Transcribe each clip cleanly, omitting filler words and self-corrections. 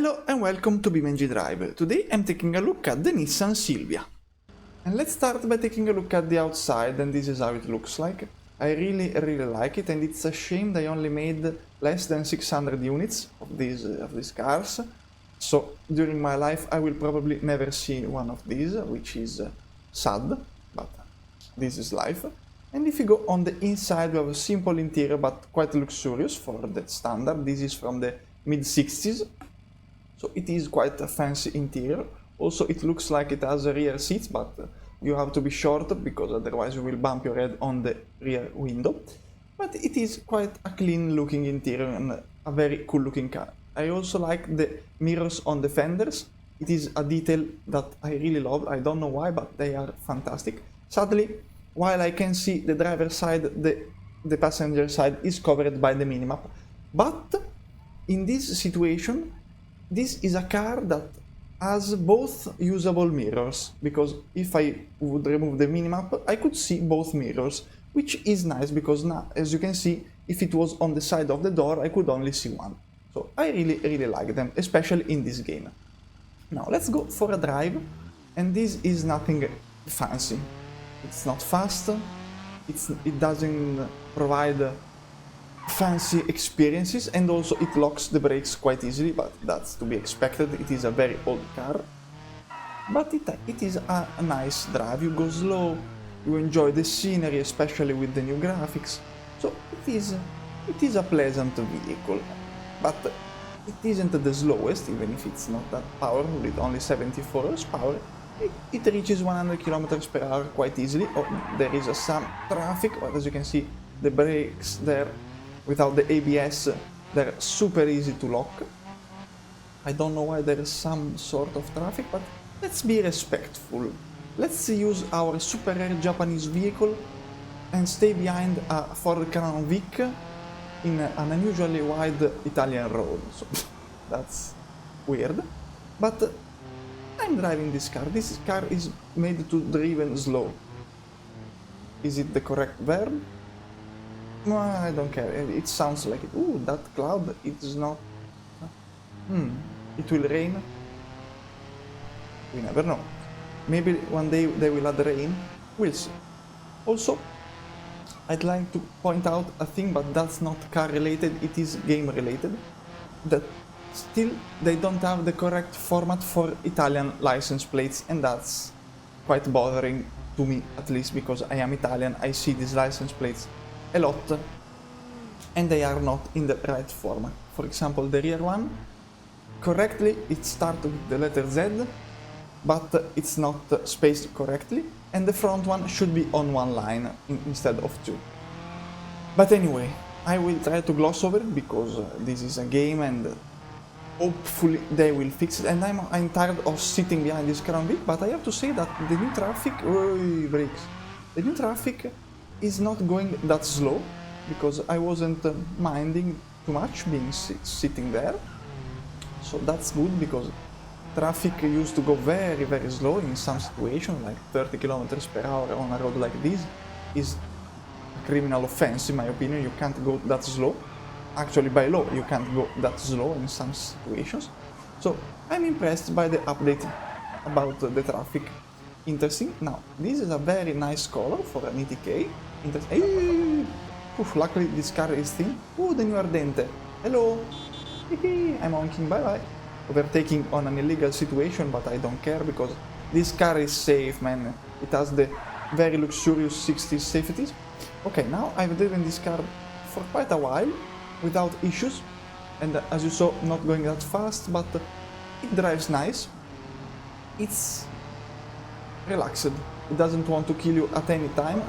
Hello and welcome to BeamNG.drive. Today I'm taking a look at the Nissan Silvia. And let's start by taking a look at the outside, and this is how it looks like. I really like it, and it's a shame they only made less than 600 units of these cars. So during my life I will probably never see one of these, which is sad, but this is life. And if you go on the inside, we have a simple interior but quite luxurious for the standard. This is from the mid-60s. So it is quite a fancy interior. Also it looks like it has rear seats, but you have to be short because otherwise you will bump your head on the rear window. But it is quite a clean looking interior and a very cool looking car. I also like the mirrors on the fenders. It is a detail that I really love. I don't know why, but they are fantastic. Sadly, while I can see the driver's side, the passenger side is covered by the minimap. But in this situation, this is a car that has both usable mirrors, because if I would remove the minimap, I could see both mirrors, which is nice because now, as you can see, if it was on the side of the door, I could only see one. So I really like them, especially in this game. Now let's go for a drive, and this is nothing fancy. It's not fast, it doesn't provide fancy experiences, and also it locks the brakes quite easily, but that's to be expected. It is a very old car, but it is a nice drive. You go slow, you enjoy the scenery, especially with the new graphics. So it is a pleasant vehicle, but it isn't the slowest, even if it's not that powerful with only 74 horsepower. It reaches 100 km per hour quite easily. Oh, there is some traffic, but as you can see, the brakes there, without the ABS, they're super easy to lock. I don't know why there is some sort of traffic, but let's be respectful. Let's use our super rare Japanese vehicle and stay behind a Ford Crown Vic in an unusually wide Italian road. So that's weird. But I'm driving this car. This car is made to driven slow. Is it the correct verb? No, I don't care. It sounds like it. Ooh, that cloud, it is not... It will rain? We never know. Maybe one day they will add rain. We'll see. Also, I'd like to point out a thing, but that's not car related, it is game related. That still they don't have the correct format for Italian license plates, and that's quite bothering to me, at least because I am Italian. I see these license plates a lot, and they are not in the right format. For example, the rear one, correctly it starts with the letter Z, but it's not spaced correctly, and the front one should be on one line instead of two. But anyway, I will try to gloss over it because this is a game, and hopefully they will fix it. And I'm tired of sitting behind this Crown Vic, but I have to say that the new traffic, the new traffic is not going that slow, because I wasn't minding too much being sitting there. So that's good, because traffic used to go very slow in some situations, like 30 km per hour on a road like this is a criminal offense in my opinion. You can't go that slow. Actually, by law, you can't go that slow in some situations. So I'm impressed by the update about the traffic. Interesting. Now, this is a very nice color for an ETK. Oof, luckily this car is thin. Oh, the new Ardente. Hello. I'm honking, bye bye. Overtaking on an illegal situation, but I don't care because this car is safe, man. It has the very luxurious 60s safeties. Okay, now I've driven this car for quite a while without issues, and as you saw, not going that fast, but it drives nice. It's relaxed. It doesn't want to kill you at any time,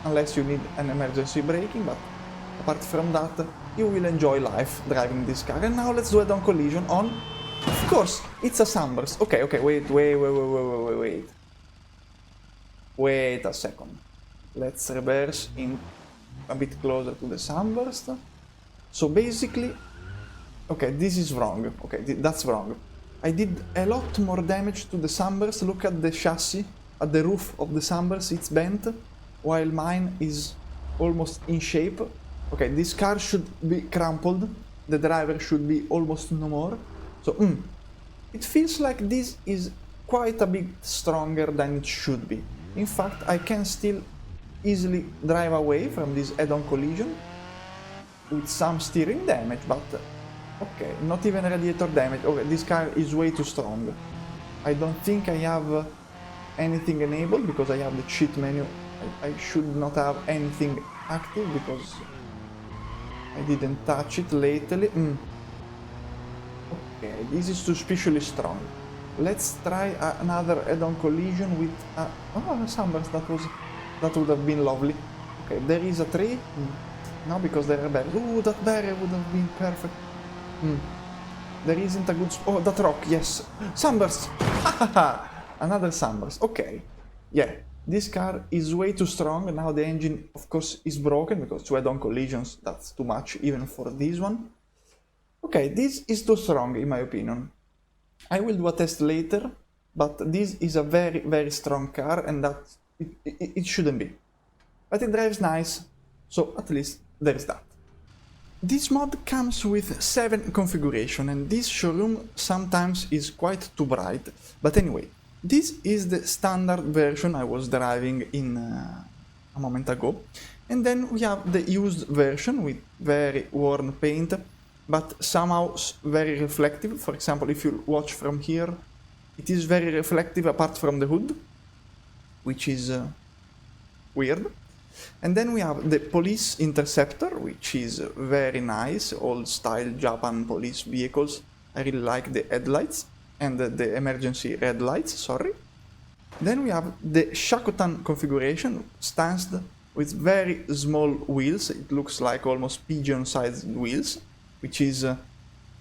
unless you need an emergency braking, but apart from that, you will enjoy life driving this car. And now let's do a head-on collision on... Of course, it's a sunburst. Okay, wait. Wait a second. Let's reverse in a bit closer to the sunburst. So basically... Okay, this is wrong. Okay, that's wrong. I did a lot more damage to the sunburst. Look at the chassis, at the roof of the sunburst, it's bent, while mine is almost in shape. Okay, this car should be crumpled, the driver should be almost no more, So, it feels like this is quite a bit stronger than it should be. In fact, I can still easily drive away from this head-on collision with some steering damage, but okay, not even radiator damage. Okay, this car is way too strong. I don't think I have anything enabled because I have the cheat menu. I should not have anything active because I didn't touch it lately. Okay, this is suspiciously strong. Let's try another head-on collision with a sunburst. That would have been lovely. Okay, there is a tree. No, because there are barriers. Ooh, that barrier would have been perfect. There isn't a good... Oh, that rock, yes. Sunburst! Another sunburst. Okay. Yeah, this car is way too strong. Now the engine, of course, is broken because 2 head-on collisions, that's too much even for this one. Okay, this is too strong in my opinion. I will do a test later, but this is a very, very strong car and that it shouldn't be. But it drives nice, so at least there is that. This mod comes with 7 configuration and this showroom sometimes is quite too bright. But anyway, this is the standard version I was driving in a moment ago. And then we have the used version with very worn paint, but somehow very reflective. For example, if you watch from here, it is very reflective apart from the hood, which is weird. And then we have the police interceptor, which is very nice, old style Japan police vehicles. I really like the headlights and the emergency red lights, sorry. Then we have the Shakotan configuration, stanced with very small wheels. It looks like almost pigeon-sized wheels, which is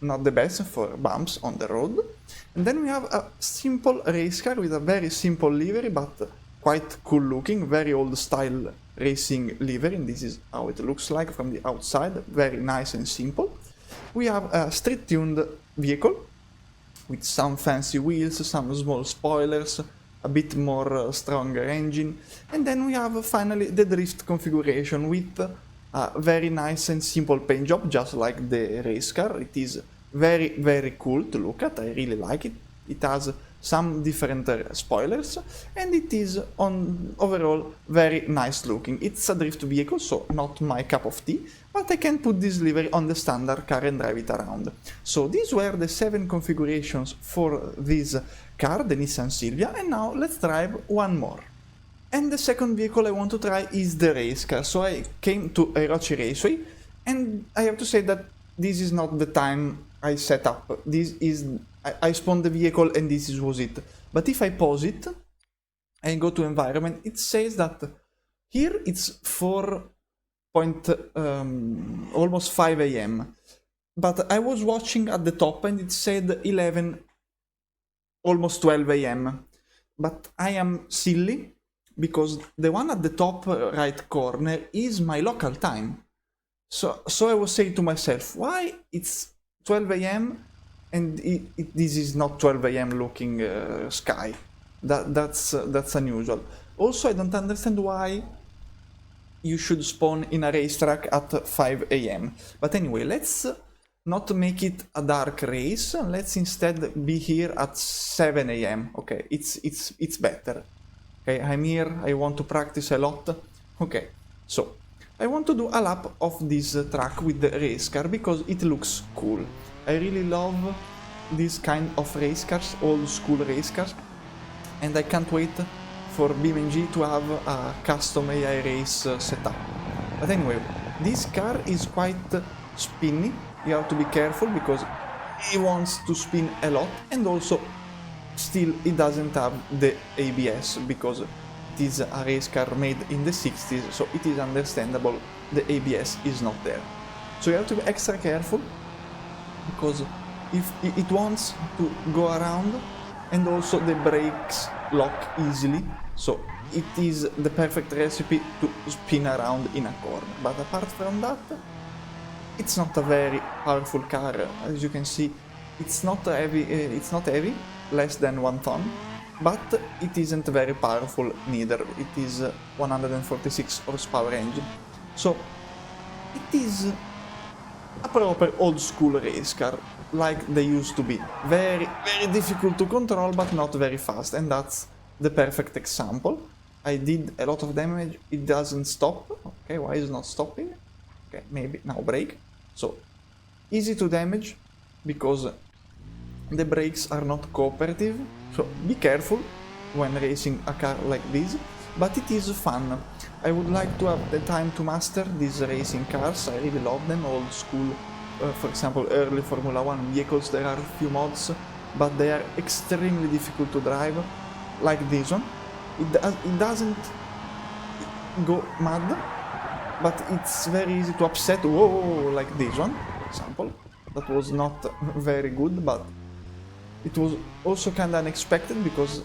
not the best for bumps on the road. And then we have a simple race car with a very simple livery, but quite cool looking, very old style racing livery, and this is how it looks like from the outside, very nice and simple. We have a street-tuned vehicle with some fancy wheels, some small spoilers, a bit more stronger engine, and then we have finally the drift configuration with a very nice and simple paint job, just like the race car. It is very, very cool to look at, I really like it. It has some different spoilers, and it is overall very nice looking. It's a drift vehicle, so not my cup of tea, but I can put this livery on the standard car and drive it around. So these were the 7 configurations for this car, the Nissan Silvia, and now let's drive one more. And the second vehicle I want to try is the race car. So I came to Eirochi Raceway, and I have to say that this is not the time I set up. I spawned the vehicle and this was it. But if I pause it and go to environment, it says that here it's almost 5 AM. But I was watching at the top and it said 11, almost 12 AM. But I am silly because the one at the top right corner is my local time. So I was saying to myself, why it's 12 AM and this is not 12 AM looking sky. That's unusual. Also, I don't understand why you should spawn in a racetrack at 5 AM. But anyway, let's not make it a dark race. Let's instead be here at 7 AM. Okay, it's better. Okay, I'm here. I want to practice a lot. Okay, so I want to do a lap of this track with the race car because it looks cool. I really love this kind of race cars, old school race cars, and I can't wait for BeamNG to have a custom AI race setup. But anyway, this car is quite spinny. You have to be careful because it wants to spin a lot, and also still it doesn't have the ABS because it is a race car made in the 60s, so it is understandable the ABS is not there. So you have to be extra careful because if it wants to go around, and also the brakes lock easily, so it is the perfect recipe to spin around in a corner. But apart from that, it's not a very powerful car. As you can see, it's not heavy, less than 1 ton, but it isn't very powerful neither. It is 146 horsepower engine, so it is a proper old school race car. like they used to be. Very, very difficult to control, but not very fast, and that's the perfect example. I did a lot of damage, it doesn't stop. Okay, why is it not stopping? Okay, maybe now brake. So, easy to damage, because the brakes are not cooperative, so be careful when racing a car like this, but it is fun. I would like to have the time to master these racing cars, I really love them, old school, for example early Formula 1 vehicles. There are a few mods, but they are extremely difficult to drive, like this one. It doesn't go mad, but it's very easy to upset, whoa, like this one, for example. That was not very good, but it was also kinda unexpected, because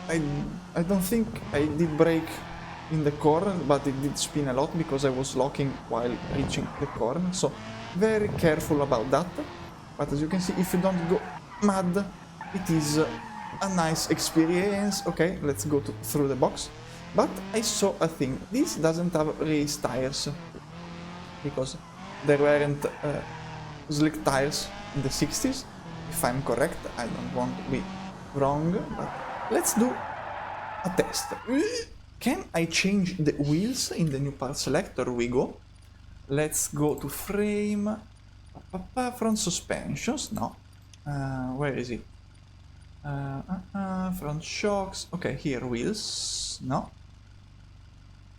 I don't think I did brake in the corner, but it did spin a lot because I was locking while reaching the corner, so very careful about that. But as you can see, if you don't go mad, it is a nice experience. Okay, let's go through the box. But I saw a thing, this doesn't have race tires, because there weren't slick tires in the 60s, if I'm correct. I don't want to be wrong, but let's do a test. Can I change the wheels in the new part selector? We go. Let's go to frame, front suspensions, no. Where is it? Front shocks, okay, here, wheels, no.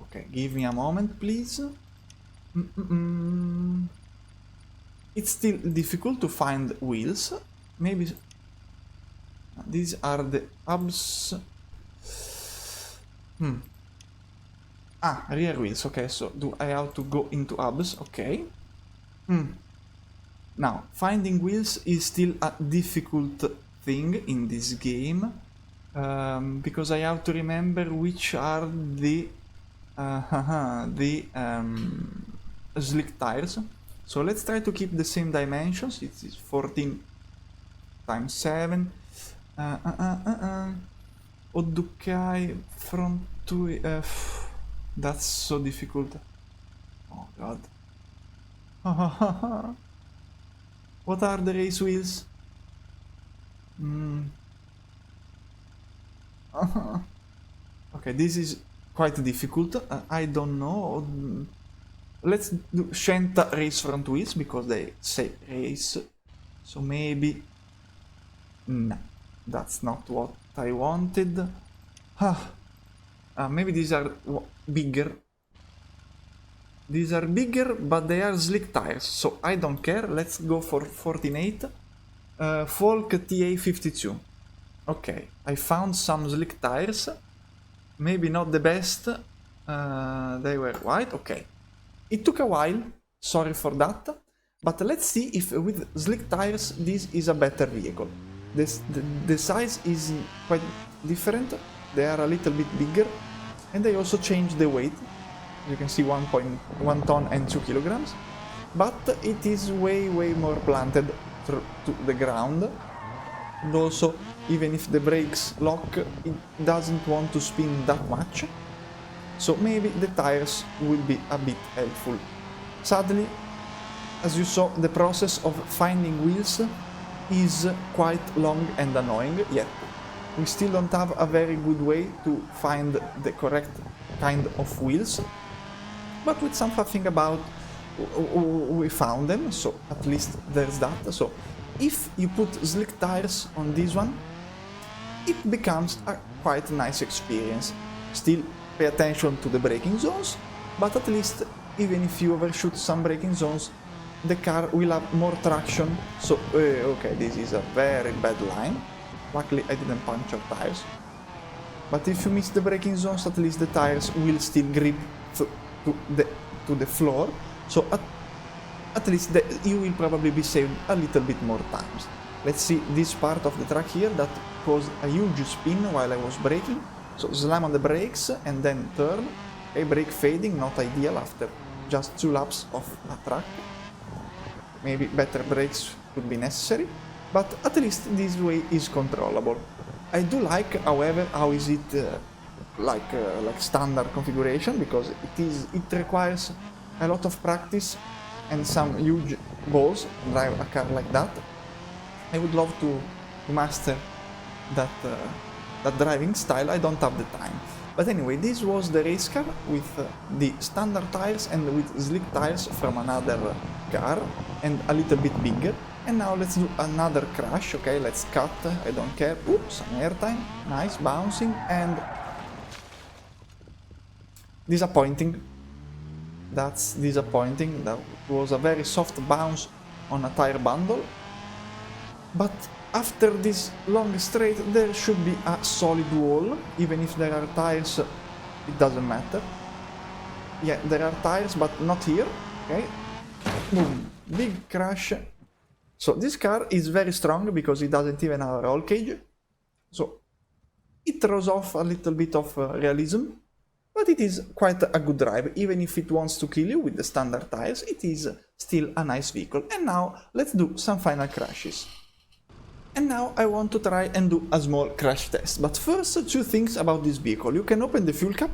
Okay, give me a moment, please. It's still difficult to find wheels. Maybe these are the hubs. Rear wheels. Okay, so do I have to go into hubs? Okay. Now, finding wheels is still a difficult thing in this game, because I have to remember which are the slick tires. So let's try to keep the same dimensions. It is 14 times 7. Odukai front to that's so difficult. Oh god. What are the race wheels? Okay, this is quite difficult. I don't know. Let's do Shenta race front wheels, because they say race. So maybe... No, that's not what I wanted. Maybe these are bigger. These are bigger, but they are slick tires, so I don't care. Let's go for 14.8. Folk TA52. Okay, I found some slick tires. Maybe not the best. They were white. Okay. It took a while. Sorry for that. But let's see if with slick tires this is a better vehicle. The size is quite different. They are a little bit bigger. And they also changed the weight. You can see 1.1 ton and 2 kilograms. But it is way more planted to the ground. And also, even if the brakes lock, it doesn't want to spin that much. So maybe the tires will be a bit helpful. Sadly, as you saw, the process of finding wheels is quite long and annoying, yet we still don't have a very good way to find the correct kind of wheels. But with some faffing about, we found them, so at least there's that. So if you put slick tires on this one, it becomes a quite nice experience. Still pay attention to the braking zones, but at least even if you overshoot some braking zones, the car will have more traction. So, okay, this is a very bad line. Luckily I didn't puncture tires. But if you miss the braking zones, at least the tires will still grip to the floor. So at least you will probably be saved a little bit more times. Let's see this part of the track here that caused a huge spin while I was braking. So slam on the brakes and then turn. Okay, brake fading, not ideal after just 2 laps of a track. Maybe better brakes would be necessary, but at least this way is controllable. I do like, however, how is it like standard configuration, because it requires a lot of practice and some huge balls to drive a car like that. I would love to master that that driving style. I don't have the time. But anyway, this was the race car with the standard tires and with slick tires from another car and a little bit bigger. And now let's do another crash. Okay, let's cut, I don't care. Oops, some airtime, nice, bouncing, and disappointing. That's disappointing. That was a very soft bounce on a tire bundle. But after this long straight, there should be a solid wall. Even if there are tires, it doesn't matter. Yeah, there are tires, but not here. Okay, boom, big crash. So this car is very strong because it doesn't even have a roll cage. So it throws off a little bit of realism. But it is quite a good drive. Even if it wants to kill you with the standard tires, it is still a nice vehicle. And now let's do some final crashes. And now I want to try and do a small crash test. But first, two things about this vehicle. You can open the fuel cap,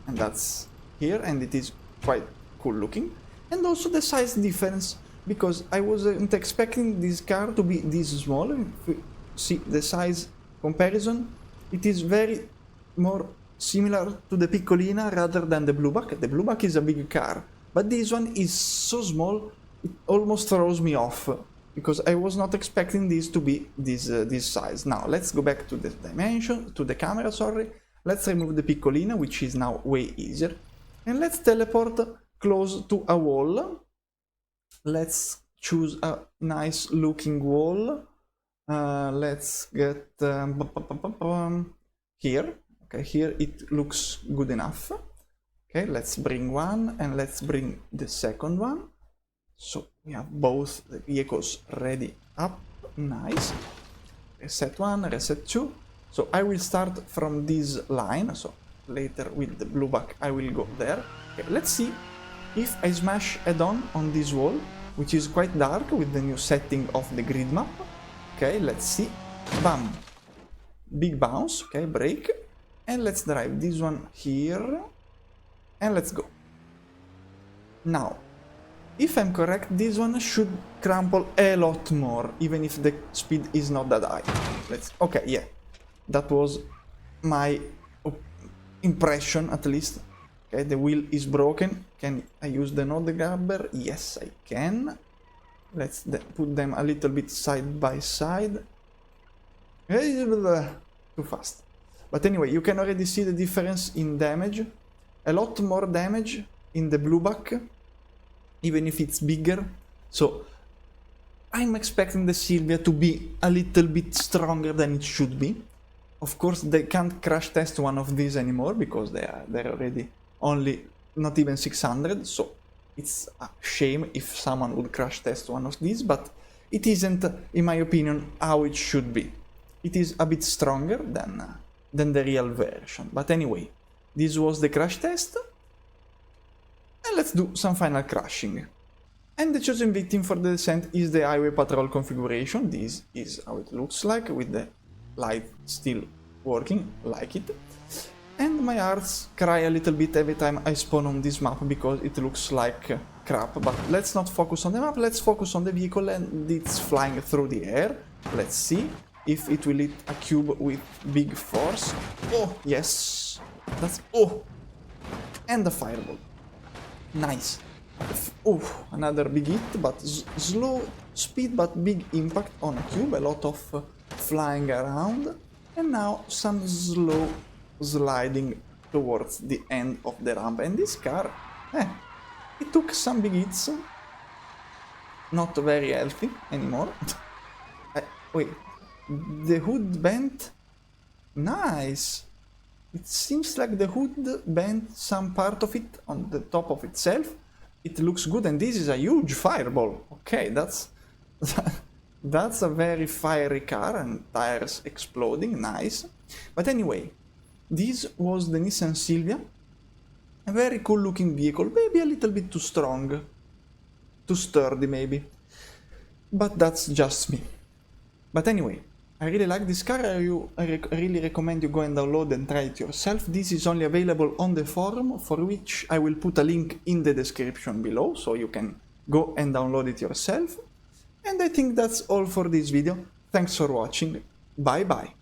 and that's here, and it is quite cool looking. And also the size difference, because I wasn't expecting this car to be this small. If you see the size comparison, it is very more similar to the Piccolina rather than the Blueback. The Blueback is a big car, but this one is so small, it almost throws me off. Because I was not expecting this to be this size. Now let's go back to the dimension, to the camera, sorry. Let's remove the Piccolina, which is now way easier. And let's teleport close to a wall. Let's choose a nice looking wall. Let's get here. Okay, here it looks good enough. Okay, let's bring one and let's bring the second one. So we have both the vehicles ready up, nice. Reset 1, reset 2. So I will start from this line, so later with the Blueback I will go there. Okay, let's see if I smash head-on on this wall, which is quite dark with the new setting of the grid map. Okay, let's see. Bam! Big bounce, okay, brake. And let's drive this one here. And let's go. Now, if I'm correct, this one should crumple a lot more, even if the speed is not that high. Okay, yeah. That was my impression, at least. Okay, the wheel is broken. Can I use the node grabber? Yes, I can. Let's put them a little bit side by side. Too fast. But anyway, you can already see the difference in damage. A lot more damage in the Blueback, even if it's bigger. So I'm expecting the Silvia to be a little bit stronger than it should be. Of course, they can't crash test one of these anymore because they're already only not even 600. So it's a shame if someone would crash test one of these, but it isn't, in my opinion, how it should be. It is a bit stronger than the real version. But anyway, this was the crash test. And let's do some final crashing. And the chosen victim for the descent is the highway patrol configuration. This is how it looks like, with the light still working, like it. And my hearts cry a little bit every time I spawn on this map because it looks like crap. But let's not focus on the map, let's focus on the vehicle, and it's flying through the air. Let's see if it will hit a cube with big force. Oh, yes. That's... oh! And the fireball. Nice. Oh, another big hit, but slow speed, but big impact on a cube. A lot of flying around. And now some slow sliding towards the end of the ramp. And this car, it took some big hits. Not very healthy anymore. Wait, the hood bent? Nice. It seems like the hood bent some part of it on the top of itself. It looks good, and this is a huge fireball. Okay, that's a very fiery car, and tires exploding, nice. But anyway, this was the Nissan Silvia. A very cool looking vehicle, maybe a little bit too strong. Too sturdy maybe. But that's just me. But anyway, I really like this car. I really recommend you go and download and try it yourself. This is only available on the forum, for which I will put a link in the description below, so you can go and download it yourself. And I think that's all for this video. Thanks for watching. Bye bye.